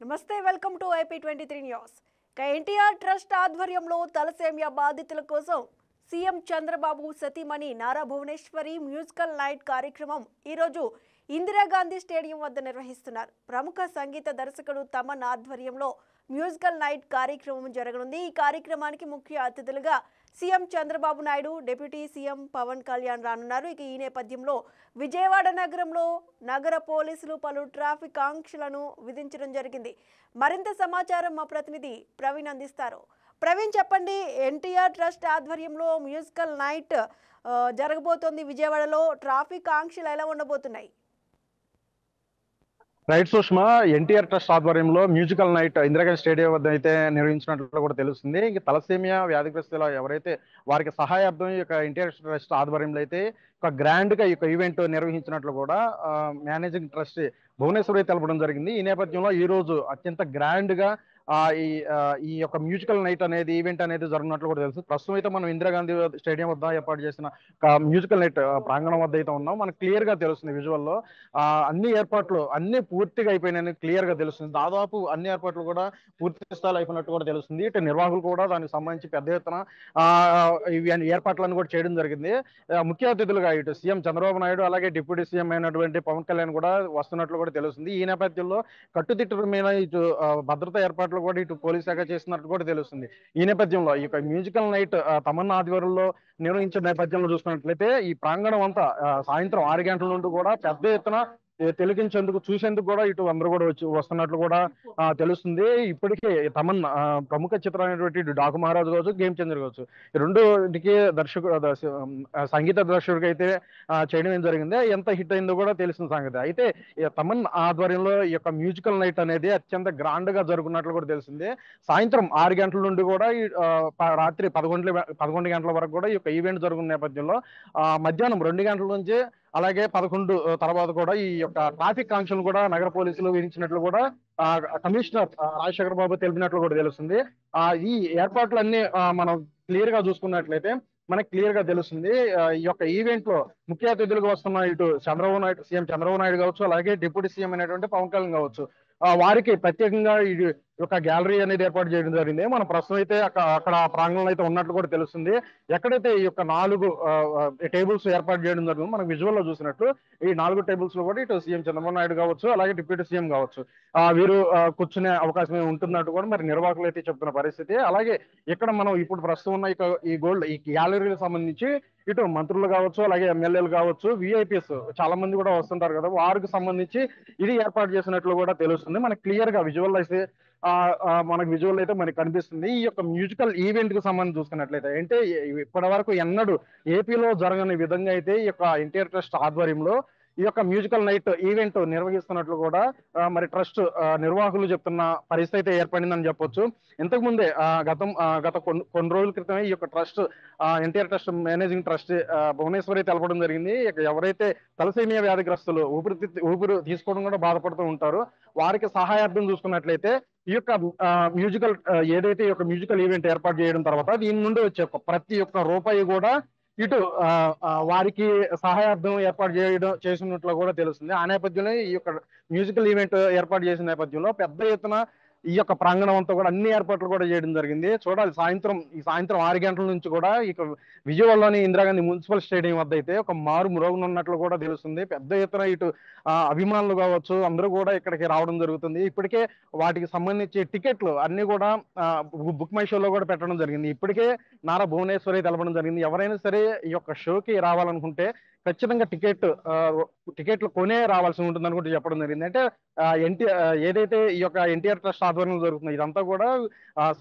నమస్తే welcome to IP23 news. NTR trust ఆధ్వర్యంలో thalassemia బాధితుల కోసం సీఎం చంద్రబాబు సతీమణి నారా భువనేశ్వరి మ్యూజికల్ నైట్ కార్యక్రమం ఈరోజు ఇందిరాగాంధీ స్టేడియం వద్ద నిర్వహిస్తున్నారు. ప్రముఖ సంగీత దర్శకుడు తమన్ ఆధ్వర్యంలో మ్యూజికల్ నైట్ కార్యక్రమం జరగనుంది. ఈ కార్యక్రమానికి ముఖ్య అతిథులుగా CM Chandrababu Naidu, deputy CM Pavan Kalyan రానున్నారు. ఇక ఈ నేపథ్యంలో విజయవాడ నగరంలో నగర పోలీసులు పలు ట్రాఫిక్ ఆంక్షలను విధించడం జరిగింది. మరింత సమాచారం మా ప్రతినిధి ప్రవీణ్ అందిస్తారు. ప్రవీణ్, చెప్పండి, ఎన్టీఆర్ ట్రస్ట్ ఆధ్వర్యంలో మ్యూజికల్ నైట్ జరగబోతోంది విజయవాడలో. ట్రాఫిక్ ఆంక్షలు ఎలా ఉండబోతున్నాయి? రైట్ సుష్మా, ఎన్టీఆర్ ట్రస్ట్ ఆధ్వర్యంలో మ్యూజికల్ నైట్ ఇందిరాగాంధీ స్టేడియం వద్ద అయితే నిర్వహించినట్లు కూడా తెలుస్తుంది. ఇంక తలసేమియా వ్యాధిగ్రస్తులు ఎవరైతే వారికి సహాయార్థం ఈ యొక్క ఎన్టీఆర్ ట్రస్ట్ ఆధ్వర్యంలో అయితే ఒక గ్రాండ్ గా ఈ యొక్క ఈవెంట్ నిర్వహించినట్లు కూడా మేనేజింగ్ ట్రస్ట్ భువనేశ్వరి తెలపడం జరిగింది. ఈ నేపథ్యంలో ఈ రోజు అత్యంత గ్రాండ్ గా ఈ యొక్క మ్యూజికల్ నైట్ అనేది ఈవెంట్ అనేది జరుగుతున్నట్లు కూడా తెలుసు. ప్రస్తుతం అయితే మనం ఇందిరాగాంధీ స్టేడియం వద్ద ఏర్పాటు చేసిన మ్యూజికల్ నైట్ ప్రాంగణం వద్ద అయితే ఉన్నాం. మనకు క్లియర్ గా తెలుస్తుంది విజువల్ లో అన్ని ఏర్పాట్లు అన్ని పూర్తిగా అయిపోయినాయని క్లియర్ గా తెలుస్తుంది. దాదాపు అన్ని ఏర్పాట్లు కూడా పూర్తి స్థాయిలో అయిపోయినట్టు కూడా తెలుస్తుంది. ఇటు నిర్వాహకులు కూడా దానికి సంబంధించి పెద్ద ఎత్తున ఏర్పాట్లను కూడా చేయడం జరిగింది. ముఖ్య అతిథులుగా ఇటు సీఎం చంద్రబాబు నాయుడు అలాగే డిప్యూటీ సీఎం అయినటువంటి పవన్ కళ్యాణ్ కూడా వస్తున్నట్లు కూడా తెలుస్తుంది. ఈ నేపథ్యంలో కట్టుదిట్టల మీద ఇటు భద్రతా ఏర్పాట్లు కూడా ఇటు పోలీస్ శాఖ చేస్తున్నట్టు కూడా తెలుస్తుంది. ఈ నేపథ్యంలో ఈ యొక్క మ్యూజికల్ నైట్ తమన్నా ఆధ్వర్యంలో నిర్వహించిన నేపథ్యంలో చూసుకున్నట్లయితే ఈ ప్రాంగణం అంతా సాయంత్రం 6 గంటల నుండి కూడా పెద్ద ఎత్తున తిలకించేందుకు చూసేందుకు కూడా ఇటు అందరూ కూడా వస్తున్నట్లు కూడా తెలుస్తుంది. ఇప్పటికే తమన్ ప్రముఖ చిత్రమైనటువంటి డాకు మహారాజు కావచ్చు, గేమ్ చేంజర్ కావచ్చు, ఈ రెండుకి సంగీత దర్శకుడికి అయితే చేయడం ఏం జరిగింది, ఎంత హిట్ అయిందో కూడా తెలిసిన సంగతి. అయితే తమన్ ఆధ్వర్యంలో ఈ యొక్క మ్యూజికల్ నైట్ అనేది అత్యంత గ్రాండ్ గా జరుగుతున్నట్లు కూడా తెలిసింది. సాయంత్రం 6 గంటల నుండి కూడా రాత్రి 11 గంటల వరకు కూడా ఈ యొక్క ఈవెంట్ జరుగుతున్న నేపథ్యంలో మధ్యాహ్నం 2 గంటల నుంచి అలాగే 11 తర్వాత కూడా ఈ యొక్క ట్రాఫిక్ ఆంక్షలు కూడా నగర పోలీసులు విధించినట్లు కూడా కమిషనర్ రాజశేఖర్ బాబు తెలిపినట్లు కూడా తెలుస్తుంది. ఈ ఏర్పాట్లన్నీ మనం క్లియర్ గా చూసుకున్నట్లయితే మనకి క్లియర్ గా తెలుస్తుంది. ఈ యొక్క ఈవెంట్ లో ముఖ్య అతిథులుగా వస్తున్న ఇటు చంద్రబాబు నాయుడు, సీఎం చంద్రబాబు నాయుడు కావచ్చు, అలాగే డిప్యూటీ సీఎం అయినటువంటి పవన్ కళ్యాణ్ కావచ్చు, వారికి ప్రత్యేకంగా ఇది ఒక గ్యాలరీ అనేది ఏర్పాటు చేయడం జరిగింది. మన ప్రస్తుతం అయితే అక్కడ ప్రాంగణంలో అయితే ఉన్నట్లు కూడా తెలుస్తుంది. ఎక్కడైతే ఈ యొక్క 4 టేబుల్స్ ఏర్పాటు చేయడం జరిగింది, మనం విజువల్ లో చూసినట్లు ఈ 4 టేబుల్స్ లో కూడా ఇటు సీఎం చంద్రబాబు నాయుడు కావచ్చు, అలాగే డిప్యూటీ సీఎం కావచ్చు, వీరు కూర్చునే అవకాశం ఉంటున్నట్టు కూడా మరి నిర్వాహకులు అయితే చెప్తున్న పరిస్థితి. అలాగే ఇక్కడ మనం ఇప్పుడు ప్రస్తుతం ఉన్న ఈ గ్యాలరీకి సంబంధించి ఇటు మంత్రులు కావచ్చు, అలాగే ఎమ్మెల్యేలు కావచ్చు, విఐపీఎస్ చాలా మంది కూడా వస్తుంటారు కదా, వారికి సంబంధించి ఇది ఏర్పాటు చేసినట్లు కూడా తెలుస్తుంది. మనకి క్లియర్ గా విజువల్ అయితే మనకు విజువల్ అయితే మనకి కనిపిస్తుంది. ఈ యొక్క మ్యూజికల్ ఈవెంట్ కి సంబంధించి చూసుకున్నట్లయితే అంటే ఇప్పటి వరకు ఎన్నడూ ఏపీలో జరగని విధంగా అయితే ఈ యొక్క ఎన్టీఆర్ ట్రస్ట్ ఆధ్వర్యంలో ఈ యొక్క మ్యూజికల్ నైట్ ఈవెంట్ నిర్వహిస్తున్నట్లు కూడా మరి ట్రస్ట్ నిర్వాహకులు చెప్తున్న పరిస్థితి అయితే ఏర్పడిందని చెప్పొచ్చు. ఇంతకు ముందే గత కొన్ని రోజుల క్రితమే ఈ యొక్క trust NTR trust managing trust Bhuvaneshwari తెలపడం జరిగింది. ఎవరైతే తలసేమియా వ్యాధిగ్రస్తులు ఊపిరి తీసుకోవడం కూడా బాధపడుతూ ఉంటారో వారికి సహాయార్థం చూసుకున్నట్లయితే ఈ యొక్క మ్యూజికల్ ఏదైతే ఈ యొక్క మ్యూజికల్ ఈవెంట్ ఏర్పాటు చేయడం తర్వాత దీని నుండి వచ్చే ప్రతి ఒక్క రూపాయి కూడా ఇటు వారికి సహాయార్థం ఏర్పాటు చేసినట్లు కూడా తెలుస్తుంది. ఆ నేపథ్యంలో ఈ యొక్క మ్యూజికల్ ఈవెంట్ ఏర్పాటు చేసిన నేపథ్యంలో పెద్ద ఎత్తున ఈ యొక్క ప్రాంగణం అంతా కూడా అన్ని ఏర్పాట్లు కూడా చేయడం జరిగింది. చూడాలి, సాయంత్రం 6 గంటల నుంచి కూడా ఇక విజయవాడలోని ఇందిరాగాంధీ మున్సిపల్ స్టేడియం వద్ద అయితే ఒక మారు మ్రోగనున్నట్లు కూడా తెలుస్తుంది. పెద్ద ఎత్తున ఇటు అభిమానులు కావచ్చు అందరూ కూడా ఇక్కడికి రావడం జరుగుతుంది. ఇప్పటికే వాటికి సంబంధించి టికెట్లు అన్ని కూడా బుక్ మై షోలో కూడా పెట్టడం జరిగింది. ఇప్పటికే నారా భువనేశ్వరి తెలపడం జరిగింది, ఎవరైనా సరే ఈ యొక్క షోకి రావాలనుకుంటే ఖచ్చితంగా టికెట్లు కొనే రావాల్సి ఉంటుంది అనుకుంటూ చెప్పడం జరిగింది. అంటే ఏదైతే ఈ యొక్క ఎన్టీఆర్ ట్రస్ట్ ఆధ్వర్యంలో జరుగుతుంది ఇదంతా కూడా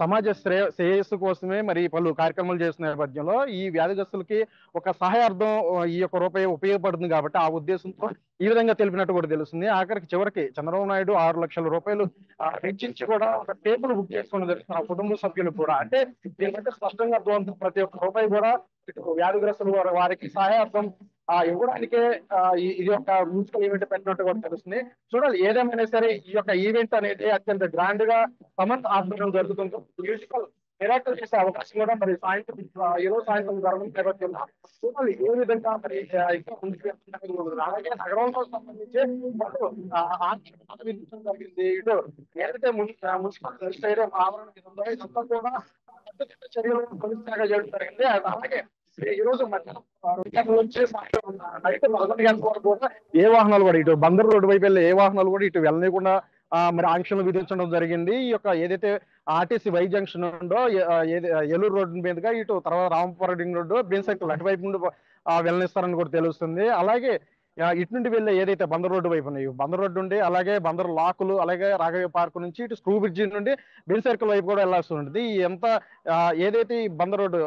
సమాజ శ్రేయస్సు కోసమే మరి పలు కార్యక్రమాలు చేస్తున్న నేపథ్యంలో ఈ వ్యాధిగ్రస్తులకి ఒక సహాయార్థం ఈ యొక్క రూపాయి ఉపయోగపడుతుంది కాబట్టి ఆ ఉద్దేశంతో ఈ విధంగా తెలిపినట్టు కూడా తెలుస్తుంది. చివరికి చంద్రబాబు నాయుడు 6 లక్షల రూపాయలు వెచ్చించి కూడా ఒక టేబుల్ బుక్ చేసుకుని తెలుస్తుంది ఆ కుటుంబ సభ్యులు కూడా. అంటే దీనికంటే స్పష్టంగా అర్థమవుతుంది ప్రతి ఒక్క రూపాయి కూడా వ్యాధిగ్రస్తులు వారికి సహాయార్థం ఇవ్వడానికే ఇది ఒక మ్యూజికల్ ఈవెంట్ పెట్టినట్టు కూడా తెలుస్తుంది. చూడాలి, ఏదేమైనా సరే ఈ యొక్క ఈవెంట్ అనేది అత్యంత గ్రాండ్ గా తమన్ ఆధ్వర్యంలో జరుగుతుంది. మ్యూజికల్ నిరాకరణ చేసే అవకాశం కూడా మరి సాయంత్రం ఈ రోజు సాయంత్రం జరగడం నేపథ్యంలో చూడాలి ఏ విధంగా మరి ఇంకా ముందుకు వెళ్తున్నారు. అలాగే నగరంలో సంబంధించి వాళ్ళు ఆంక్షలు విధించడం జరిగింది. ఇటు ఏదైతే మున్సిపల్ స్టేడియం ఆవరణ మీద ఉందో ఇదంతా కూడా కట్టుదిట్ట చర్యలు కొనసాగా చేయడం జరిగింది. అలాగే ఈ రోజు మధ్యాహ్నం 2 గంటల నుంచి సాయంత్రం నైట్ 11 గంటల వరకు కూడా ఏ వాహనాలు కూడా ఇటు బందర్ రోడ్డు వైపు వెళ్ళే ఏ వాహనాలు కూడా ఇటు వెళ్ళనీయకుండా మరి ఆంక్షలు విధించడం జరిగింది. ఈ యొక్క ఏదైతే ఆర్టీసీ వై జంక్షన్ ఉందో ఏలూరు రోడ్డు మీదుగా ఇటు తర్వాత రామపురం రింగ్ రోడ్డు బీన్ సైకిల్ అటువైపు నుండి వెళ్ళనిస్తారని కూడా తెలుస్తుంది. అలాగే ఇటు నుండి వెళ్ళే ఏదైతే బందర్ రోడ్డు వైపు ఉన్నాయో బందర్ రోడ్డు నుండి అలాగే బందర్ లాకులు అలాగే రాఘవ పార్క్ నుంచి ఇటు స్క్రూ బ్రిడ్జి నుండి బీన్ సర్కిల్ వైపు కూడా వెళ్లాల్సి ఉంటుంది. ఎంత ఏదైతే ఈ బందర్ రోడ్డు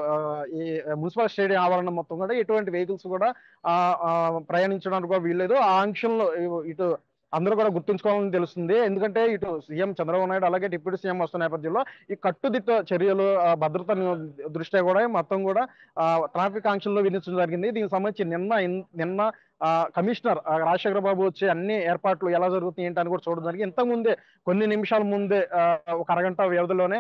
ఈ మున్సిపల్ స్టేడియం ఆవరణ మొత్తం కూడా ఎటువంటి వెహికల్స్ కూడా ఆ ఆ, ప్రయాణించడానికి కూడా వీల్లేదు. ఆ ఆంక్షల్లో ఇటు అందరూ కూడా గుర్తుంచుకోవాలని తెలుస్తుంది. ఎందుకంటే ఇటు సీఎం చంద్రబాబు నాయుడు అలాగే డిప్యూటీ సీఎం వస్తున్న నేపథ్యంలో ఈ కట్టుదిట్ట చర్యలు భద్రత దృష్ట్యా కూడా మొత్తం కూడా ట్రాఫిక్ ఆంక్షల్లో విధించడం జరిగింది. దీనికి సంబంధించి నిన్న కమిషనర్ రాజశేఖర బాబు వచ్చి అన్ని ఏర్పాట్లు ఎలా జరుగుతున్నాయి ఏంటి అని కూడా చూడడం జరిగింది. ఇంతకు ముందే కొన్ని నిమిషాల ముందే ఒక అరగంట వ్యవధిలోనే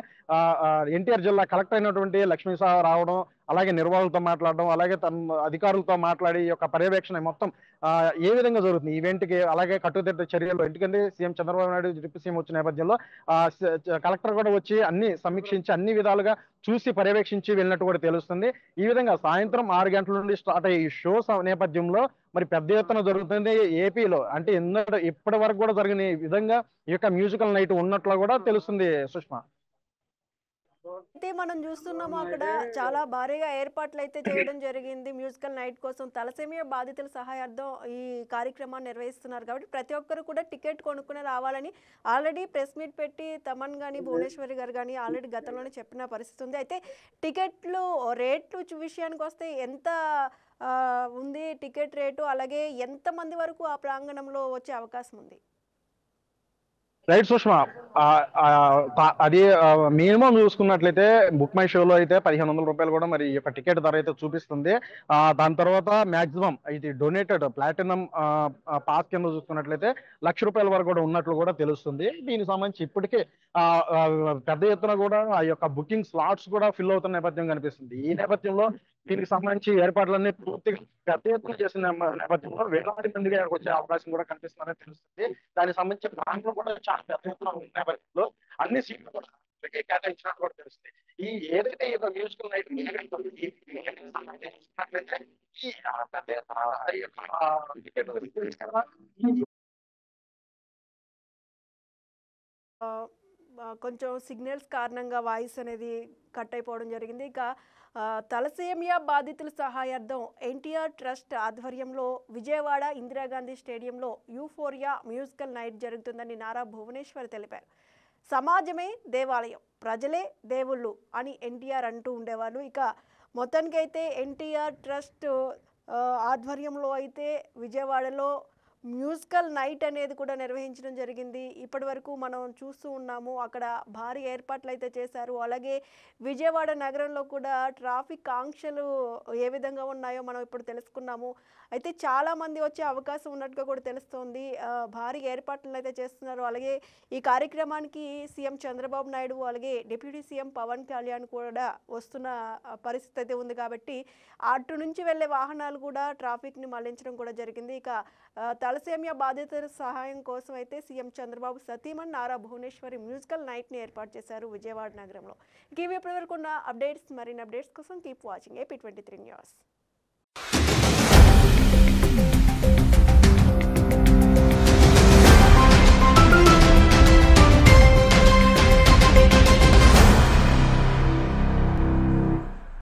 ఎన్టీఆర్ జిల్లా కలెక్టర్ అయినటువంటి లక్ష్మీ సాహ రావడం అలాగే నిర్వాహకులతో మాట్లాడడం అలాగే తన అధికారులతో మాట్లాడి ఈ యొక్క పర్యవేక్షణ మొత్తం ఏ విధంగా జరుగుతుంది ఈవెంట్ కి అలాగే కట్టుదిట్ట చర్యలు ఎందుకంటే CM Chandrababu Naidu deputy CM వచ్చిన నేపథ్యంలో కలెక్టర్ కూడా వచ్చి అన్ని సమీక్షించి అన్ని విధాలుగా చూసి పర్యవేక్షించి వెళ్ళినట్టు కూడా తెలుస్తుంది. ఈ విధంగా సాయంత్రం 6 గంటల నుండి స్టార్ట్ అయ్యే ఈ షో నేపథ్యంలో మరి పెద్ద ఎత్తున జరుగుతుంది ఏపీలో. అంటే ఇప్పటి వరకు కూడా జరిగిన విధంగా ఈ యొక్క మ్యూజికల్ నైట్ ఉన్నట్లు కూడా తెలుస్తుంది సుష్మా. అయితే మనం చూస్తున్నాము అక్కడ చాలా భారీగా ఏర్పాట్లు అయితే చేయడం జరిగింది మ్యూజికల్ నైట్ కోసం. తలసేమియా బాధితుల సహాయార్థం ఈ కార్యక్రమాన్ని నిర్వహిస్తున్నారు కాబట్టి ప్రతి ఒక్కరు కూడా టికెట్ కొనుక్కుని రావాలని ఆల్రెడీ ప్రెస్ మీట్ పెట్టి తమన్ కానీ భువనేశ్వరి గారు కానీ ఆల్రెడీ గతంలోనే చెప్పిన పరిస్థితి ఉంది. అయితే టికెట్లు రేట్లు విషయానికి వస్తే ఎంత ఉంది టికెట్ రేటు, అలాగే ఎంతమంది వరకు ఆ ప్రాంగణంలో వచ్చే అవకాశం ఉంది? రైట్ సుష్మా, అది మినిమం చూసుకున్నట్లయితే బుక్ మై షోలో అయితే 1500 రూపాయలు కూడా మరి ఈ యొక్క టికెట్ ధర అయితే చూపిస్తుంది. దాని తర్వాత మాక్సిమం ఇది డొనేటెడ్ ప్లాటినం పాస్ కింద చూసుకున్నట్లయితే 1,00,000 రూపాయల వరకు కూడా ఉన్నట్లు కూడా తెలుస్తుంది. దీనికి సంబంధించి ఇప్పటికే పెద్ద ఎత్తున కూడా ఆ యొక్క బుకింగ్ స్లాట్స్ కూడా ఫిల్ అవుతున్న నేపథ్యం కనిపిస్తుంది. ఈ నేపథ్యంలో దీనికి సంబంధించి ఏర్పాట్లన్నీ పూర్తిగా పెద్ద ఎత్తున చేసిన నేపథ్యంలో వేలాది మందిగా వచ్చే అవకాశం కూడా కనిపిస్తుందని తెలుస్తుంది. దానికి సంబంధించి బ్యాంకులు కూడా చాలా పెద్ద ఎత్తున ఉన్న నేపథ్యంలో అన్ని సీట్లు కూడా కేటాయించినట్టు కూడా తెలుస్తుంది. ఈ ఏదైతే ఈ మ్యూజికల్ నైట్ కొంచెం సిగ్నల్స్ కారణంగా వాయిస్ అనేది కట్ అయిపోవడం జరిగింది. ఇక తలసేమియా బాధితుల సహాయార్థం ఎన్టీఆర్ ట్రస్ట్ ఆధ్వర్యంలో విజయవాడ ఇందిరాగాంధీ స్టేడియంలో యూఫోరియా మ్యూజికల్ నైట్ జరుగుతుందని నారా భువనేశ్వర్ తెలిపారు. సమాజమే దేవాలయం, ప్రజలే దేవుళ్ళు అని ఎన్టీఆర్ అంటూ ఉండేవాళ్ళు. ఇక మొత్తానికైతే ఎన్టీఆర్ ట్రస్ట్ ఆధ్వర్యంలో అయితే విజయవాడలో మ్యూజికల్ నైట్ అనేది కూడా నిర్వహించడం జరిగింది. ఇప్పటి వరకు మనం చూస్తూ ఉన్నాము అక్కడ భారీ ఏర్పాట్లు అయితే చేశారు. అలాగే విజయవాడ నగరంలో కూడా ట్రాఫిక్ ఆంక్షలు ఏ విధంగా ఉన్నాయో మనం ఇప్పుడు తెలుసుకున్నాము. అయితే చాలామంది వచ్చే అవకాశం ఉన్నట్టుగా కూడా తెలుస్తోంది. భారీ ఏర్పాట్లు అయితే చేస్తున్నారు. అలాగే ఈ కార్యక్రమానికి సీఎం చంద్రబాబు నాయుడు అలాగే డిప్యూటీ సీఎం పవన్ కళ్యాణ్ కూడా వస్తున్న పరిస్థితి అయితే ఉంది కాబట్టి అటు నుంచి వెళ్ళే వాహనాలు కూడా ట్రాఫిక్ని మళ్లించడం కూడా జరిగింది. ఇక తలసేమియా బాధితుల సహాయం కోసం అయితే సీఎం చంద్రబాబు సతీమణి నారా భువనేశ్వరి మ్యూజికల్ నైట్ని ఏర్పాటు చేశారు విజయవాడ నగరంలో. ఇవి ఇప్పటివరకు ఉన్న అప్డేట్స్, మరిన్ని అప్డేట్స్ కోసం కీప్ వాచింగ్ AP23 న్యూస్.